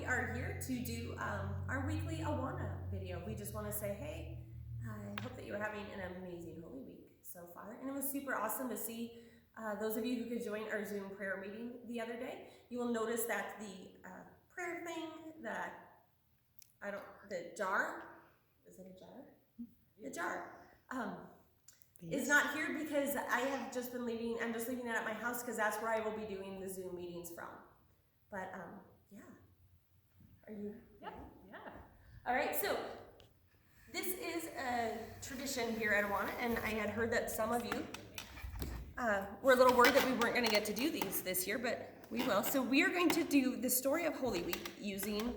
we are here to do our weekly Awana video. We just want to say, hey, I hope that you're having an amazing Holy Week so far. And it was super awesome to see those of you who could join our Zoom prayer meeting the other day. You will notice that the prayer thing, the jar, is it a jar? The jar. Is not here because I'm just leaving it at my house because that's where I will be doing the Zoom meetings from. But yeah. Are you? Yeah. All right, so this is a tradition here at Awana, and I had heard that some of you were a little worried that we weren't going to get to do these this year, but we will. So we are going to do the story of Holy Week using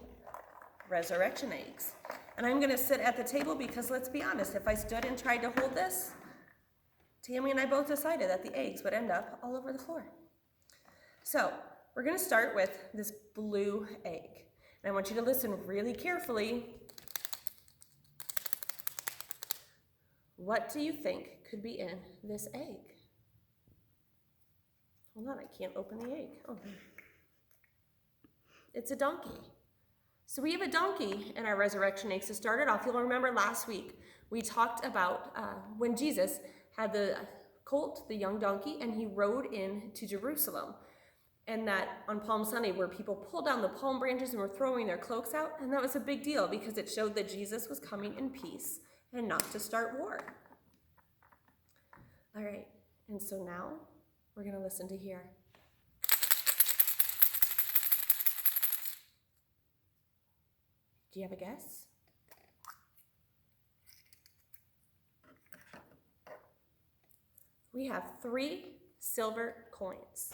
resurrection eggs. And I'm going to sit at the table because let's be honest, if I stood and tried to hold this, Tammy and I both decided that the eggs would end up all over the floor. So we're going to start with this blue egg. And I want you to listen really carefully. What do you think could be in this egg? Hold on, I can't open the egg. Oh. It's a donkey. So we have a donkey in our resurrection eggs. To start it off, you'll remember last week we talked about when Jesus had the colt, the young donkey, and he rode into Jerusalem. And that on Palm Sunday where people pulled down the palm branches and were throwing their cloaks out. And that was a big deal because it showed that Jesus was coming in peace and not to start war. All right, and so now we're going to listen to here. Do you have a guess? We have 3 silver coins.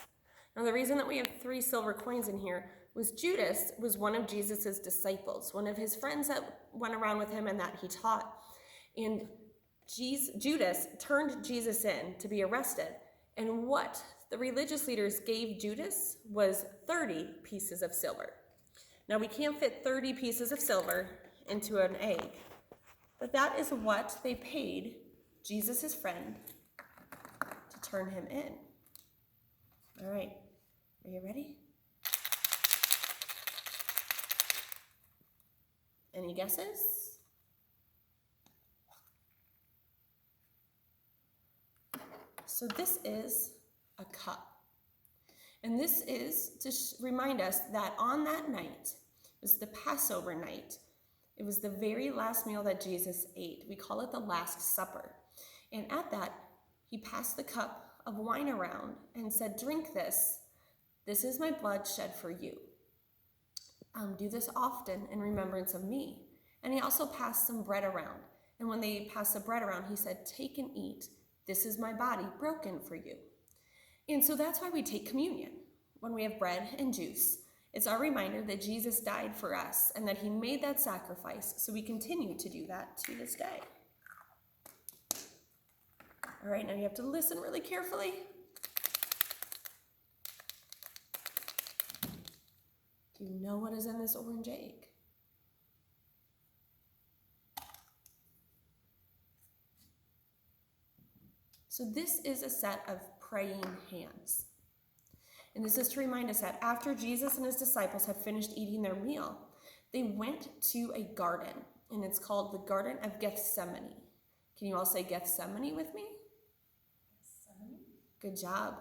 Now the reason that we have 3 silver coins in here was Judas was one of Jesus's disciples, one of his friends that went around with him and that he taught. And Judas turned Jesus in to be arrested. And what the religious leaders gave Judas was 30 pieces of silver. Now we can't fit 30 pieces of silver into an egg, but that is what they paid Jesus's friend to turn him in. All right, are you ready? Any guesses? So this is a cup. And this is to remind us that on that night, it was the Passover night. It was the very last meal that Jesus ate. We call it the Last Supper. And at that, he passed the cup of wine around and said, drink this. This is my blood shed for you. Do this often in remembrance of me. And he also passed some bread around. And when they passed the bread around, he said, take and eat. This is my body broken for you. And so that's why we take communion when we have bread and juice. It's our reminder that Jesus died for us and that he made that sacrifice, so we continue to do that to this day. All right, now you have to listen really carefully. Do you know what is in this orange egg? So this is a set of praying hands. And this is to remind us that after Jesus and his disciples had finished eating their meal, they went to a garden, and it's called the Garden of Gethsemane. Can you all say Gethsemane with me? Gethsemane. Good job.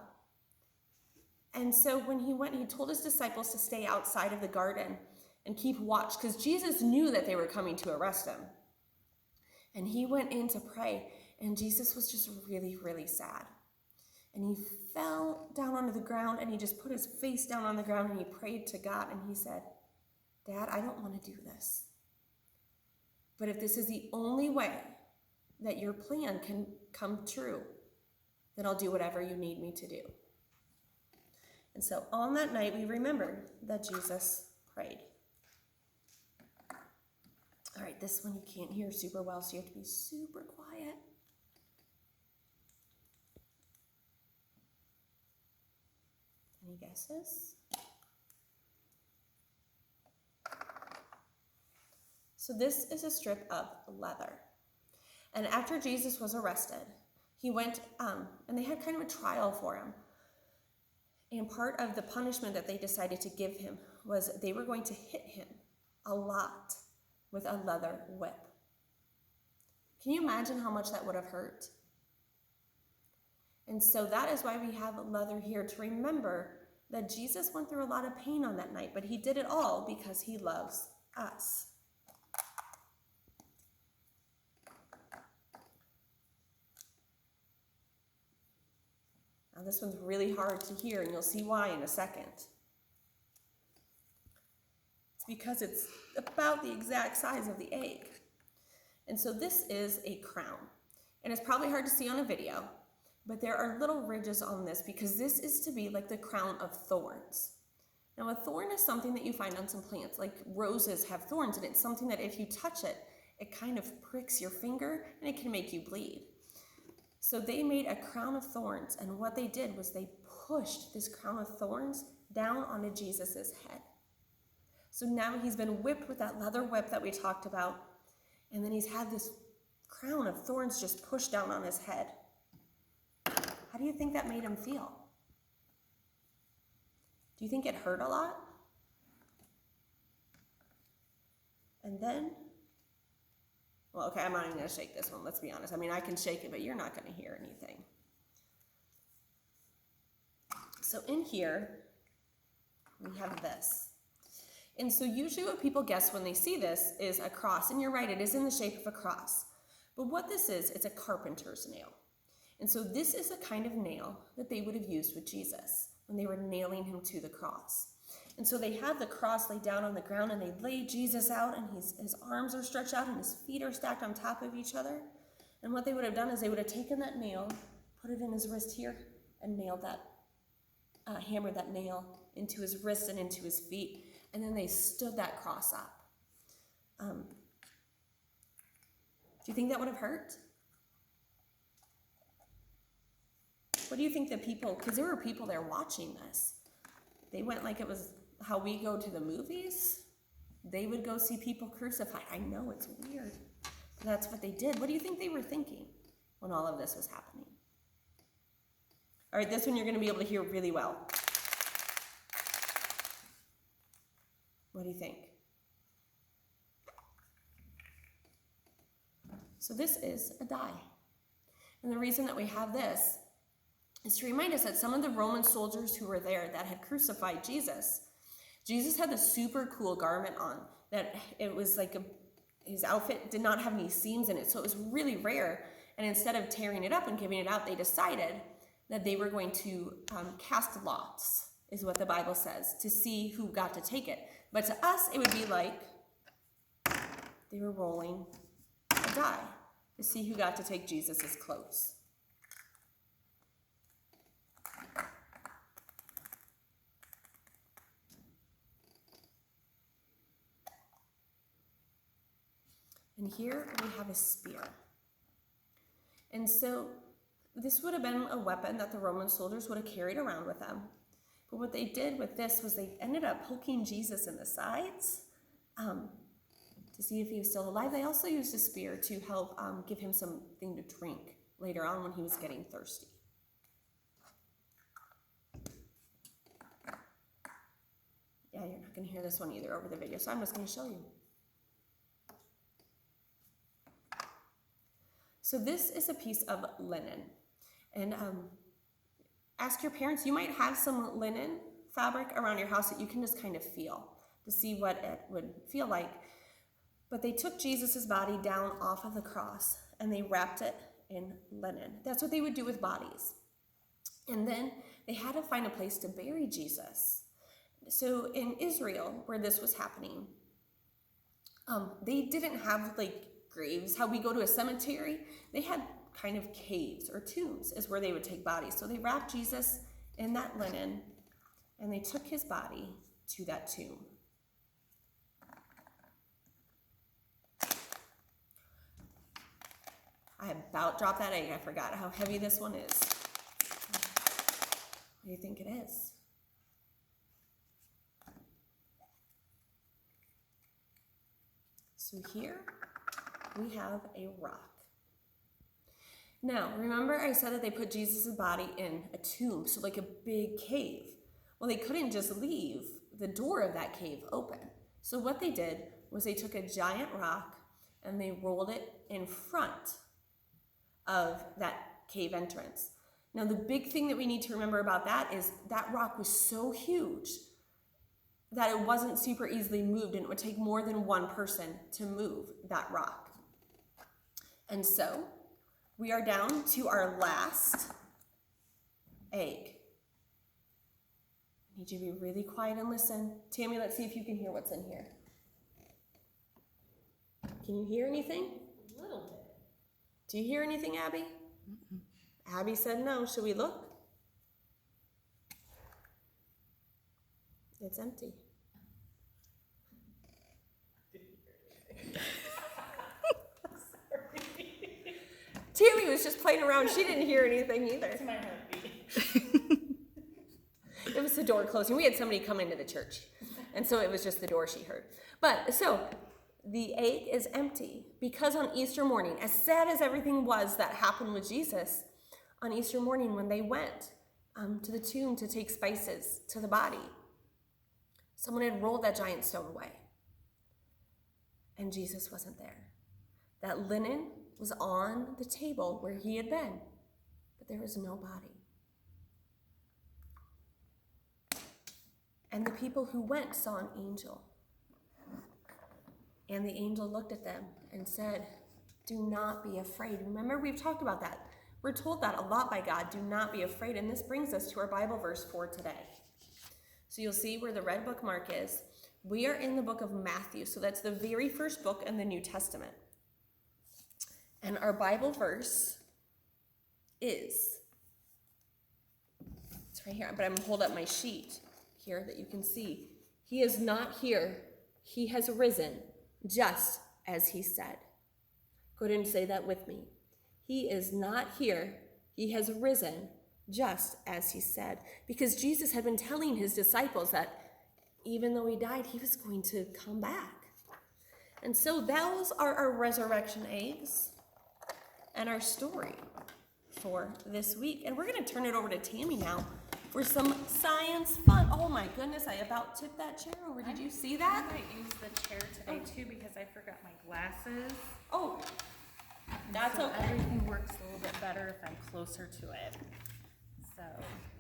And so when he went, he told his disciples to stay outside of the garden and keep watch, because Jesus knew that they were coming to arrest him. And he went in to pray, and Jesus was just really, really sad. And he fell down onto the ground, and he just put his face down on the ground, and he prayed to God, and he said, Dad, I don't want to do this. But if this is the only way that your plan can come true, then I'll do whatever you need me to do. And so on that night, we remember that Jesus prayed. All right, this one you can't hear super well, so you have to be super quiet. Any guesses? So this is a strip of leather. And after Jesus was arrested, he went, and they had kind of a trial for him. And part of the punishment that they decided to give him was they were going to hit him a lot with a leather whip. Can you imagine how much that would have hurt? And so that is why we have leather here, to remember that Jesus went through a lot of pain on that night, but he did it all because he loves us. Now this one's really hard to hear, and you'll see why in a second. It's because it's about the exact size of the egg. And so this is a crown. And it's probably hard to see on a video, but there are little ridges on this because this is to be like the crown of thorns. Now a thorn is something that you find on some plants, like roses have thorns, and it's something that if you touch it, it kind of pricks your finger and it can make you bleed. So they made a crown of thorns, and what they did was they pushed this crown of thorns down onto Jesus's head. So now he's been whipped with that leather whip that we talked about, and then he's had this crown of thorns just pushed down on his head. How do you think that made him feel? Do you think it hurt a lot? And then, well, okay, I'm not even going to shake this one, let's be honest. I mean, I can shake it, but you're not going to hear anything. So in here, we have this. And so usually what people guess when they see this is a cross. And you're right, it is in the shape of a cross. But what this is, it's a carpenter's nail. And so this is a kind of nail that they would have used with Jesus when they were nailing him to the cross. And so they had the cross laid down on the ground, and they laid Jesus out, and his arms are stretched out and his feet are stacked on top of each other. And what they would have done is they would have taken that nail, put it in his wrist here, and nailed that, hammered that nail into his wrist and into his feet. And then they stood that cross up. Do you think that would have hurt? What do you think the people, because there were people there watching this. They went like it was how we go to the movies. They would go see people crucified. I know, it's weird. But that's what they did. What do you think they were thinking when all of this was happening? All right, this one you're going to be able to hear really well. What do you think? So this is a die. And the reason that we have this is to remind us that some of the Roman soldiers who were there that had crucified Jesus had this super cool garment on that it was like his outfit did not have any seams in it, so it was really rare. And instead of tearing it up and giving it out, they decided that they were going to cast lots, is what the Bible says, to see who got to take it. But to us, it would be like they were rolling a die to see who got to take Jesus' clothes. And here we have a spear. And so this would have been a weapon that the Roman soldiers would have carried around with them. But what they did with this was they ended up poking Jesus in the sides to see if he was still alive. They also used a spear to help give him something to drink later on when he was getting thirsty. Yeah, you're not going to hear this one either over the video, so I'm just going to show you. So this is a piece of linen. And ask your parents, you might have some linen fabric around your house that you can just kind of feel to see what it would feel like. But they took Jesus' body down off of the cross and they wrapped it in linen. That's what they would do with bodies. And then they had to find a place to bury Jesus. So in Israel, where this was happening, they didn't have like graves, how we go to a cemetery. They had kind of caves or tombs is where they would take bodies. So they wrapped Jesus in that linen and they took his body to that tomb. I about dropped that egg. I forgot how heavy this one is. What do you think it is? So here we have a rock. Now, remember I said that they put Jesus' body in a tomb, so like a big cave. Well, they couldn't just leave the door of that cave open. So what they did was they took a giant rock and they rolled it in front of that cave entrance. Now, the big thing that we need to remember about that is that rock was so huge that it wasn't super easily moved, and it would take more than one person to move that rock. And so we are down to our last egg. I need you to be really quiet and listen. Tammy, let's see if you can hear what's in here. Can you hear anything? A little bit. Do you hear anything, Abby? Mm-mm. Abby said no. Should we look? It's empty. Tammy was just playing around. She didn't hear anything either. It's my heartbeat. It was the door closing. We had somebody come into the church, and so it was just the door she heard. But so the egg is empty because on Easter morning, as sad as everything was that happened with Jesus, on Easter morning when they went to the tomb to take spices to the body, someone had rolled that giant stone away, and Jesus wasn't there. That linen was on the table where he had been, but there was no body. And the people who went saw an angel. And the angel looked at them and said, "Do not be afraid." Remember, we've talked about that. We're told that a lot by God, do not be afraid. And this brings us to our Bible verse for today. So you'll see where the red bookmark is. We are in the book of Matthew. So that's the very first book in the New Testament. And our Bible verse is, it's right here, but I'm going to hold up my sheet here that you can see. He is not here. He has risen, just as he said. Go ahead and say that with me. He is not here. He has risen, just as he said. Because Jesus had been telling his disciples that even though he died, he was going to come back. And so those are our resurrection eggs and our story for this week. And we're going to turn it over to Tammy now for some science fun. Oh my goodness, I about tipped that chair over. Did you see that? I might use the chair today too because I forgot my glasses. Oh, that's so okay. Everything works a little bit better if I'm closer to it. So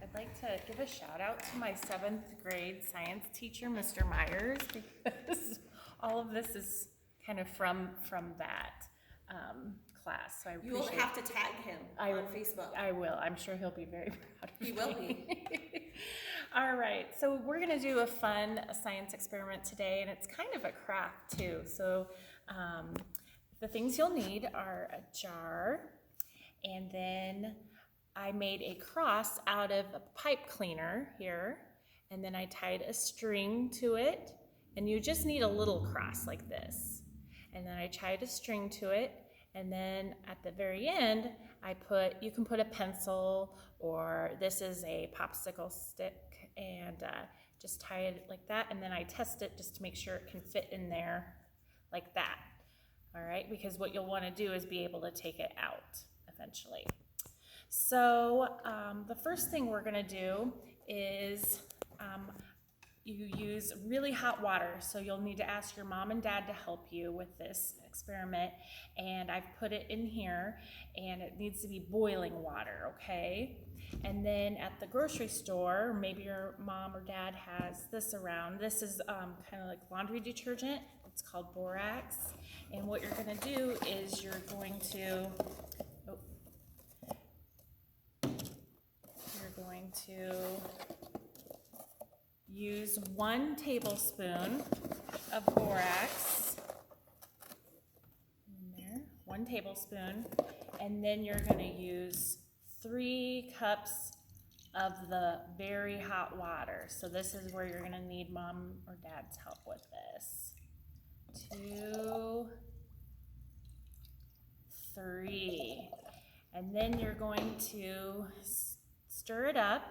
I'd like to give a shout out to my 7th grade science teacher, Mr. Myers, because all of this is kind of from that class. So I appreciate. You will have to tag him on Facebook. I will. I'm sure he'll be very proud of me. He will be. All right. So we're going to do a fun science experiment today, and it's kind of a craft too. So the things you'll need are a jar, and then I made a cross out of a pipe cleaner here, and then I tied a string to it, and you just need a little cross like this. And then I tied a string to it, and then at the very end, you can put a pencil, or this is a popsicle stick, and just tie it like that, and then I test it just to make sure it can fit in there like that. All right, because what you'll want to do is be able to take it out eventually. So the first thing we're going to do is you use really hot water. So you'll need to ask your mom and dad to help you with this experiment. And I've put it in here, and it needs to be boiling water, okay? And then at the grocery store, maybe your mom or dad has this around. This is kind of like laundry detergent. It's called borax. And what you're going to do is you're going to use 1 tablespoon of borax in there, 1 tablespoon, and then you're going to use 3 cups of the very hot water. So this is where you're going to need mom or dad's help with this. 2, 3, and then you're going to stir it up,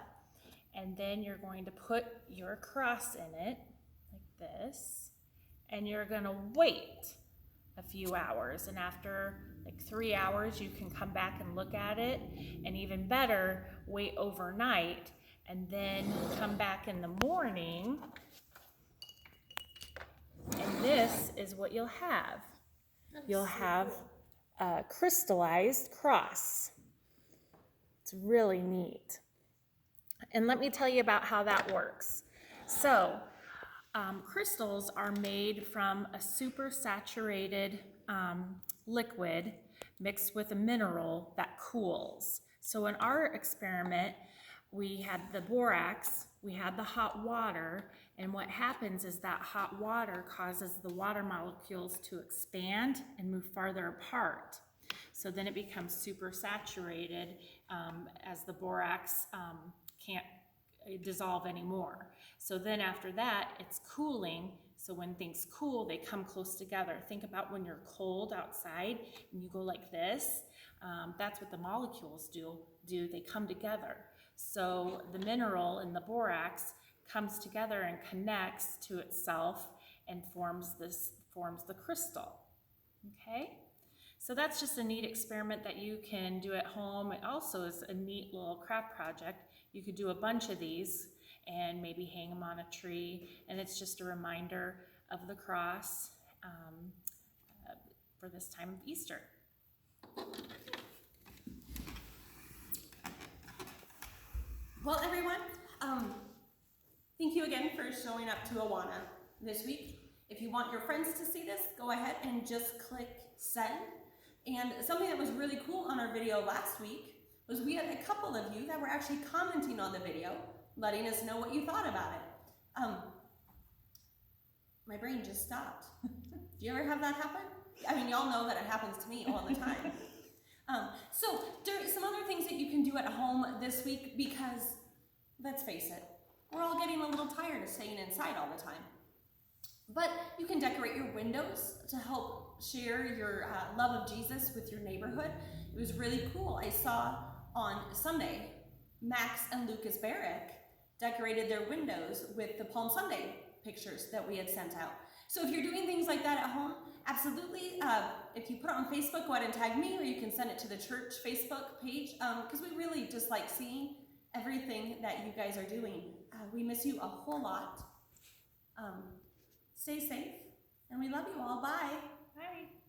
and then you're going to put your cross in it like this, and you're going to wait a few hours, and after like 3 hours you can come back and look at it, and even better, wait overnight and then come back in the morning this is what you'll have. You'll have a crystallized cross. It's really neat. And let me tell you about how that works. So, crystals are made from a supersaturated liquid mixed with a mineral that cools. So in our experiment, we had the borax, we had the hot water, and what happens is that hot water causes the water molecules to expand and move farther apart. So then it becomes supersaturated as the borax can't dissolve anymore. So then after that, it's cooling. So when things cool, they come close together. Think about when you're cold outside and you go like this. That's what the molecules do. They come together. So the mineral in the borax comes together and connects to itself and forms the crystal. Okay? So that's just a neat experiment that you can do at home. It also is a neat little craft project. You could do a bunch of these and maybe hang them on a tree, and it's just a reminder of the cross for this time of Easter. Well, everyone, thank you again for showing up to Awana this week. If you want your friends to see this, go ahead and just click send. And something that was really cool on our video last week was we had a couple of you that were actually commenting on the video, letting us know what you thought about it. My brain just stopped. Do you ever have that happen? I mean, y'all know that it happens to me all the time. So there are some other things that you can do at home this week because, let's face it, we're all getting a little tired of staying inside all the time. But you can decorate your windows to help share your love of Jesus with your neighborhood. It was really cool. I saw on Sunday, Max and Lucas Barrick decorated their windows with the Palm Sunday pictures that we had sent out. So if you're doing things like that at home, absolutely. If you put it on Facebook, go ahead and tag me, or you can send it to the church Facebook page, because we really just like seeing everything that you guys are doing. We miss you a whole lot. Stay safe, and we love you all. Bye. Bye.